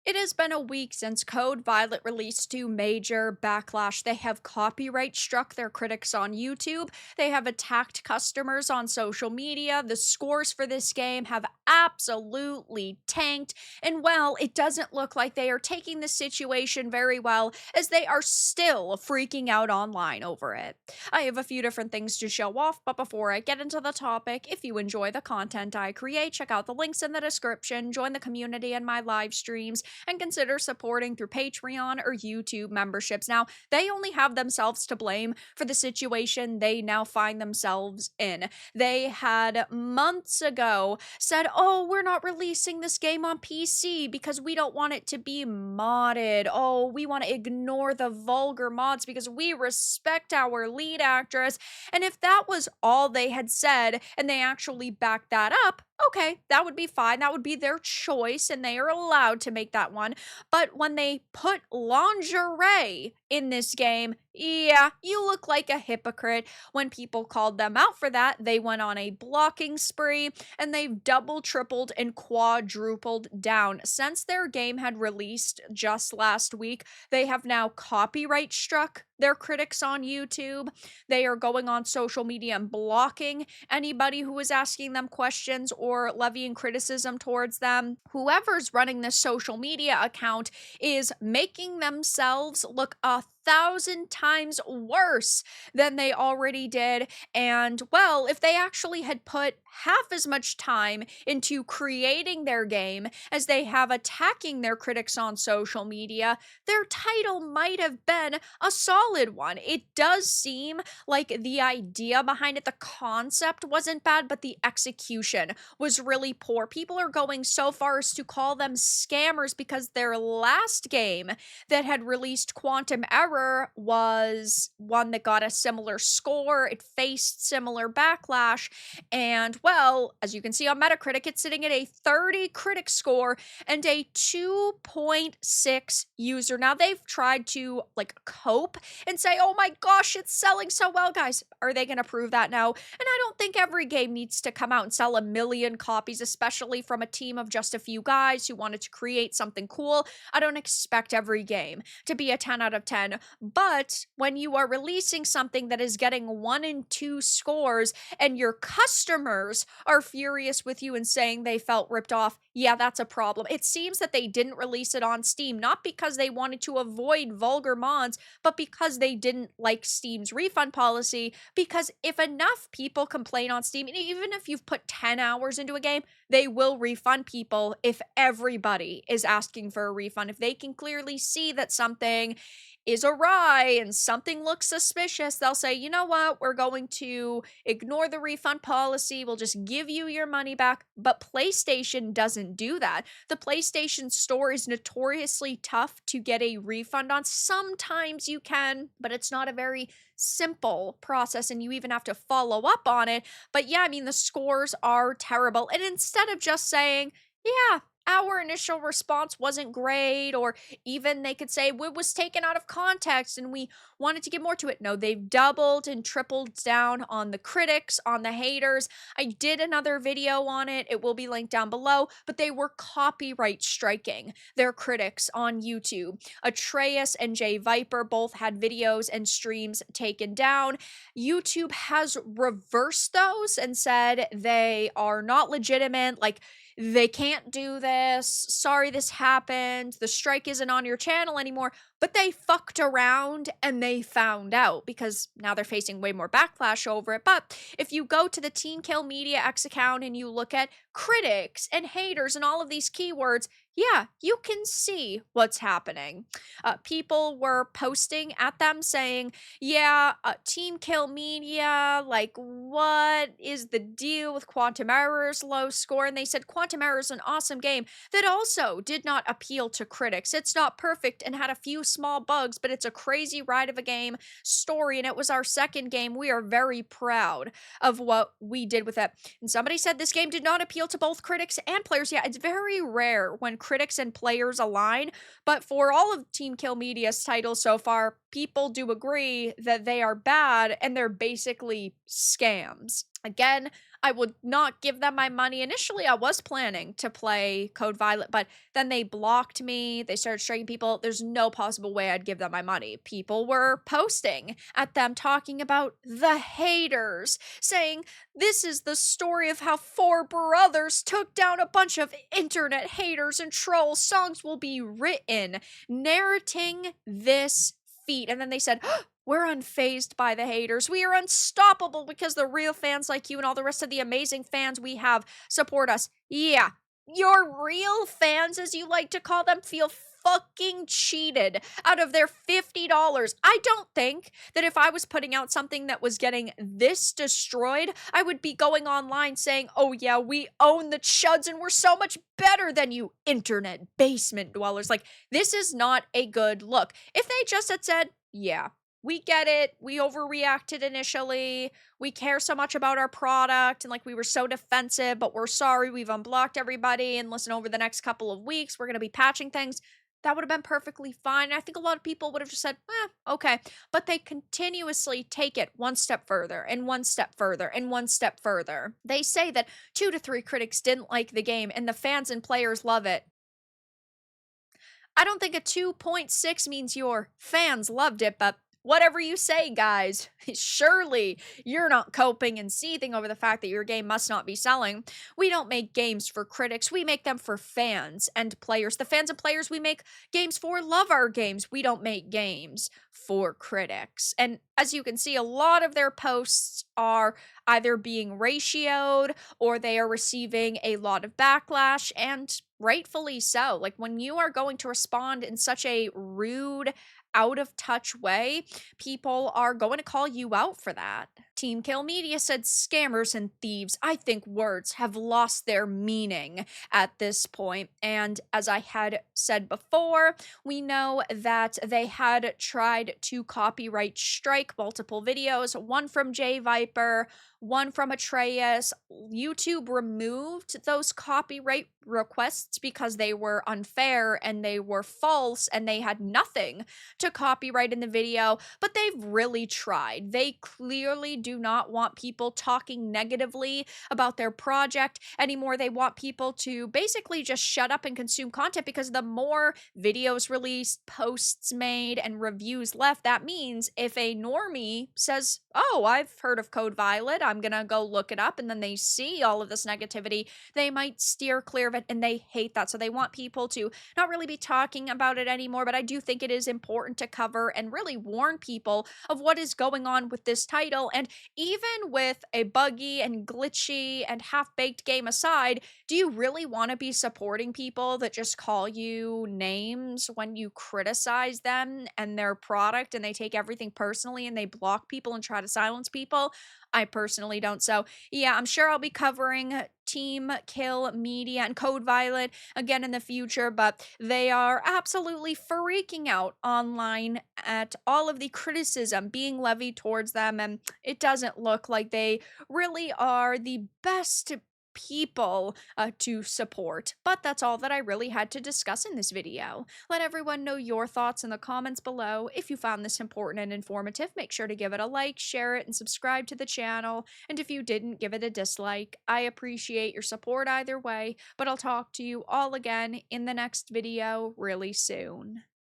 It has been a week since Code Violet released to major backlash. They have copyright struck their critics on YouTube. They have attacked customers on social media. The scores for this game have absolutely tanked. And well, it doesn't look like they are taking the situation very well, as they are still freaking out online over it. I have a few different things to show off, but before I get into the topic, if you enjoy the content I create, check out the links in the description, join the community in my live streams, and consider supporting through Patreon or YouTube memberships. Now, they only have themselves to blame for the situation they now find themselves in. They had months ago said, oh, we're not releasing this game on PC because we don't want it to be modded. Oh, we want to ignore the vulgar mods because we respect our lead actress. And if that was all they had said and they actually backed that up, okay, that would be fine. That would be their choice, and they are allowed to make that one. But when they put lingerie in this game, yeah, you look like a hypocrite. When people called them out for that, they went on a blocking spree, and they've double, tripled, and quadrupled down. Since their game had released just last week, they have now copyright struck their critics on YouTube. They are going on social media and blocking anybody who is asking them questions or levying criticism towards them. Whoever's running this social media account is making themselves look 1,000 times worse than they already did. And well, if they actually had put half as much time into creating their game as they have attacking their critics on social media, their title might have been a solid one. It does seem like the idea behind it, the concept wasn't bad, but the execution was really poor. People are going so far as to call them scammers because their last game that had released Quantum Error was one that got a similar score. It faced similar backlash. And well, as you can see on Metacritic, it's sitting at a 30 critic score and a 2.6 user. Now they've tried to cope and say, oh my gosh, it's selling so well, guys. Are they going to prove that? No. And I don't think every game needs to come out and sell 1,000,000 copies, especially from a team of just a few guys who wanted to create something cool. I don't expect every game to be a 10 out of 10. But when you are releasing something that is getting 1 and 2 scores and your customers are furious with you and saying they felt ripped off, yeah, that's a problem. It seems that they didn't release it on Steam, not because they wanted to avoid vulgar mods, but because they didn't like Steam's refund policy. Because if enough people complain on Steam, and even if you've put 10 hours into a game, they will refund people if everybody is asking for a refund. If they can clearly see that something is awry and something looks suspicious, they'll say, you know what, we're going to ignore the refund policy, we'll just give you your money back. But PlayStation doesn't do that. The PlayStation Store is notoriously tough to get a refund on. Sometimes you can, but it's not a very simple process, and you even have to follow up on it. But yeah, I mean, the scores are terrible. And instead of just saying, yeah, our initial response wasn't great, or even they could say it was taken out of context and we wanted to get more to it. No, they've doubled and tripled down on the critics, on the haters. I did another video on it. It will be linked down below, but they were copyright striking their critics on YouTube. Atreus and Jay Viper both had videos and streams taken down. YouTube has reversed those and said they are not legitimate. They can't do this. Sorry this happened. The strike isn't on your channel anymore. But they fucked around and they found out, because now they're facing way more backlash over it. But if you go to the Teen Kill Media X account and you look at critics and haters and all of these keywords, yeah, you can see what's happening. People were posting at them saying, yeah, Team Kill Media, what is the deal with Quantum Error's low score? And they said Quantum Error is an awesome game that also did not appeal to critics. It's not perfect and had a few small bugs, but it's a crazy ride of a game story, and it was our second game. We are very proud of what we did with it. And somebody said this game did not appeal to both critics and players. Yeah, it's very rare when critics and players align, but for all of Team Kill Media's titles so far, people do agree that they are bad and they're basically scams. Again, I would not give them my money. Initially, I was planning to play Code Violet, but then they blocked me. They started striking people. There's no possible way I'd give them my money. People were posting at them talking about the haters, saying, "This is the story of how four brothers took down a bunch of internet haters and trolls. Songs will be written narrating this feat." And then they said, "We're unfazed by the haters. We are unstoppable because the real fans like you and all the rest of the amazing fans we have support us." Yeah, your real fans, as you like to call them, feel fucking cheated out of their $50. I don't think that if I was putting out something that was getting this destroyed, I would be going online saying, "Oh yeah, we own the chuds and we're so much better than you internet basement dwellers." Like, this is not a good look. If they just had said, "Yeah, we get it. We overreacted initially. We care so much about our product and like we were so defensive, but we're sorry. We've unblocked everybody. And listen, over the next couple of weeks, we're going to be patching things." That would have been perfectly fine. I think a lot of people would have just said, okay. But they continuously take it one step further and one step further and one step further. They say that 2 to 3 critics didn't like the game and the fans and players love it. I don't think a 2.6 means your fans loved it, but whatever you say, guys, surely you're not coping and seething over the fact that your game must not be selling. We don't make games for critics, we make them for fans and players. The fans and players we make games for love our games. We don't make games for critics. And as you can see, a lot of their posts are either being ratioed or they are receiving a lot of backlash, and rightfully so. Like, when you are going to respond in such a rude, out of touch way, people are going to call you out for that. Team Kill Media said, "Scammers and thieves. I think words have lost their meaning at this point." And as I had said before, we know that they had tried to copyright strike multiple videos, one from J Viper, one from Atreus. YouTube removed those copyright requests because they were unfair and they were false and they had nothing to copyright in the video, but they've really tried. They clearly do not want people talking negatively about their project anymore. They want people to basically just shut up and consume content, because the more videos released, posts made, and reviews left, that means if a normie says, "Oh, I've heard of Code Violet, I'm gonna go look it up," and then they see all of this negativity, they might steer clear of it, and they hate that. So they want people to not really be talking about it anymore, but I do think it is important to cover and really warn people of what is going on with this title. And even with a buggy and glitchy and half-baked game aside, do you really want to be supporting people that just call you names when you criticize them and their product, and they take everything personally and they block people and try to silence people? I personally don't. So, yeah, I'm sure I'll be covering Team Kill Media and Code Violet again in the future, but they are absolutely freaking out online at all of the criticism being levied towards them, and it doesn't look like they really are the best people to support. But that's all that I really had to discuss in this video. Let everyone know your thoughts in the comments below. If you found this important and informative, make sure to give it a like, share it, and subscribe to the channel. And if you didn't, give it a dislike. I appreciate your support either way, but I'll talk to you all again in the next video really soon.